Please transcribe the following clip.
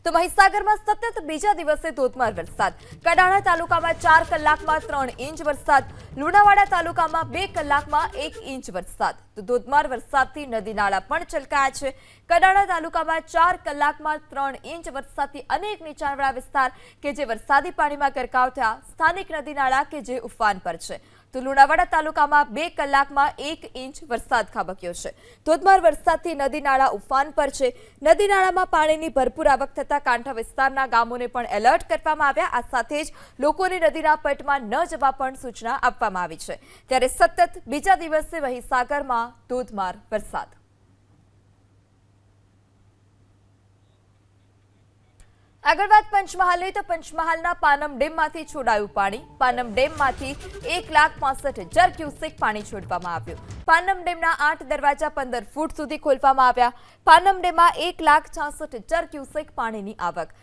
તો મહીસાગરમાં સતત બીજા દિવસે ધોધમાર વરસાદ. કડાણા તાલુકામાં 4 કલાકમાં 3 ઇંચ વરસાદ. લુણાવાડા તાલુકામાં 2 કલાકમાં 1 ઇંચ વરસાદ. તો ધોધમાર વરસાદથી નદી નાળા પણ છલકાયા છે. કડાણા તાલુકામાં 4 કલાકમાં 3 ઇંચ વરસાદથી અનેક નીચાણવાળા વિસ્તાર કે જે વરસાદી પાણીમાં ગરકાવ થયા. સ્થાનિક નદી નાળા કે જે ઉફાન પર છે. તો લુણાવાડા તાલુકામાં 2 કલાકમાં 1 ઇંચ વરસાદ ખાબક્યો છે. ધોધમાર વરસાદથી નદી નાળા ઉફાન પર છે. નદી નાળામાં પાણીની ભરપૂર આવક થતા કાંઠા વિસ્તારના ગામોને પણ એલર્ટ કરવામાં આવ્યા. આ સાથે જ લોકોને નદીના પટમાં ન જવા પણ સૂચના આપવામાં આવી છે. ત્યારે સતત બીજા દિવસે મહીસાગરમાં ધોધમાર વરસાદ. આગળ વાત પંચમહાલની, તો પંચમહાલના પાનમ ડેમમાંથી છોડાયું પાણી. પાનમ ડેમમાંથી 1,65,000 ક્યુસેક પાણી છોડવામાં આવ્યું. પાનમ ડેમના 8 દરવાજા 15 ફૂટ સુધી ખોલવામાં આવ્યા. પાનમ ડેમમાં 1,66,000 ક્યુસેક પાણીની આવક.